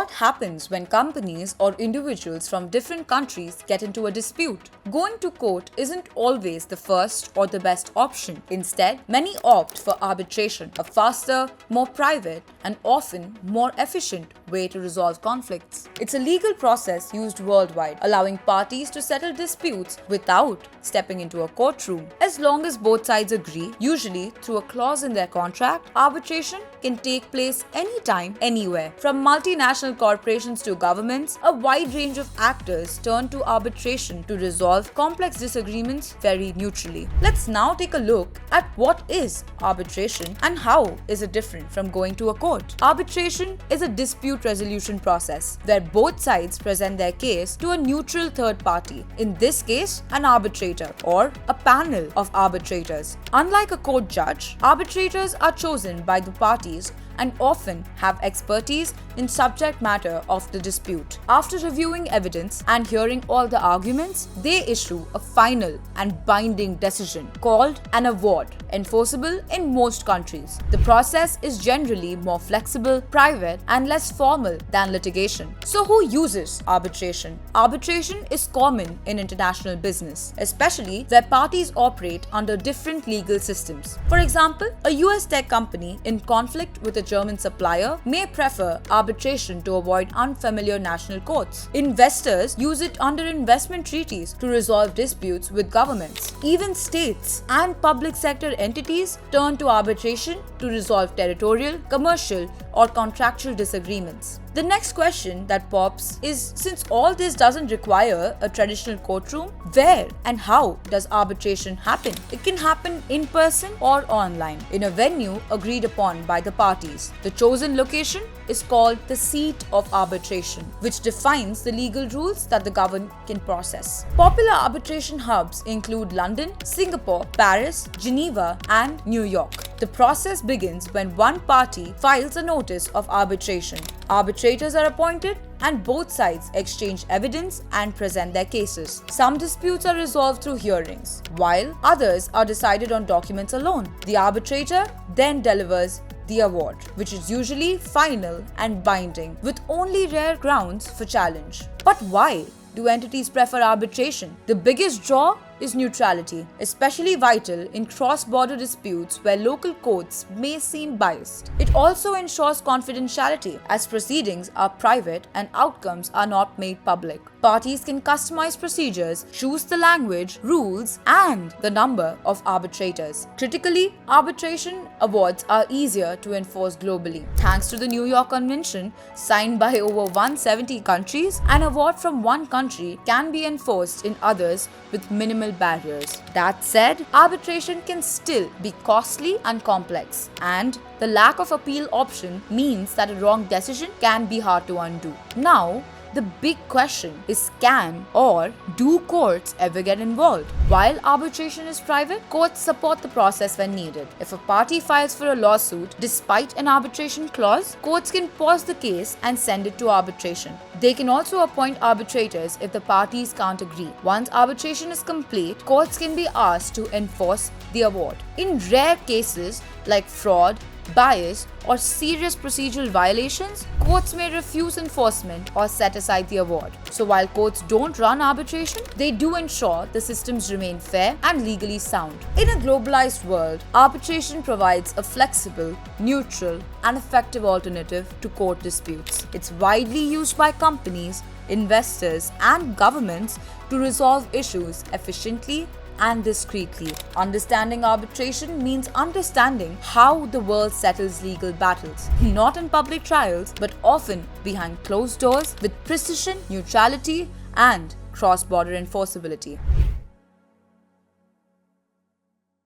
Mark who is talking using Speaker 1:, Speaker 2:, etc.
Speaker 1: What happens when companies or individuals from different countries get into a dispute? Going to court isn't always the first or the best option. Instead, many opt for arbitration, a faster, more private, and often more efficient way to resolve conflicts. It's a legal process used worldwide, allowing parties to settle disputes without stepping into a courtroom. As long as both sides agree, usually through a clause in their contract, arbitration can take place anytime, anywhere. From multinational corporations to governments, a wide range of actors turn to arbitration to resolve complex disagreements very neutrally. Let's now take a look at what is arbitration and how is it different from going to a court. Arbitration is a dispute resolution process where both sides present their case to a neutral third party, in this case an arbitrator or a panel of arbitrators. Unlike a court judge, arbitrators are chosen by the parties and often have expertise in subject matter of the dispute. After reviewing evidence and hearing all the arguments, they issue a final and binding decision called an award, enforceable in most countries. The process is generally more flexible, private, and less formal than litigation. So who uses arbitration? Arbitration is common in international business, especially where parties operate under different legal systems. For example, a US tech company in conflict with a German supplier may prefer arbitration to avoid unfamiliar national courts. Investors use it under investment treaties to resolve disputes with governments. Even states and public sector entities turn to arbitration to resolve territorial, commercial, or contractual disagreements. The next question that pops is, since all this doesn't require a traditional courtroom, where and how does arbitration happen? It can happen in person or online, in a venue agreed upon by the parties. The chosen location is called the seat of arbitration, which defines the legal rules that the government can process. Popular arbitration hubs include London, Singapore, Paris, Geneva, and New York. The process begins when one party files a notice of arbitration. Arbitrators are appointed and both sides exchange evidence and present their cases. Some disputes are resolved through hearings, while others are decided on documents alone. The arbitrator then delivers the award, which is usually final and binding, with only rare grounds for challenge. But why do entities prefer arbitration? The biggest draw is neutrality, especially vital in cross-border disputes where local courts may seem biased. It also ensures confidentiality, as proceedings are private and outcomes are not made public. Parties can customize procedures, choose the language, rules, and the number of arbitrators. Critically, arbitration awards are easier to enforce globally. Thanks to the New York Convention, signed by over 170 countries, an award from one country can be enforced in others with minimal barriers. That said, arbitration can still be costly and complex, and the lack of appeal option means that a wrong decision can be hard to undo. Now, the big question is, can or do courts ever get involved? While arbitration is private, courts support the process when needed. If a party files for a lawsuit despite an arbitration clause, courts can pause the case and send it to arbitration. They can also appoint arbitrators if the parties can't agree. Once arbitration is complete, courts can be asked to enforce the award. In rare cases like fraud, bias, or serious procedural violations, courts may refuse enforcement or set aside the award. So while courts don't run arbitration, they do ensure the systems remain fair and legally sound. In a globalized world, arbitration provides a flexible, neutral, and effective alternative to court disputes. It's widely used by companies, investors, and governments to resolve issues efficiently and discreetly. Understanding arbitration means understanding how the world settles legal battles, not in public trials, but often behind closed doors with precision, neutrality, and cross-border enforceability.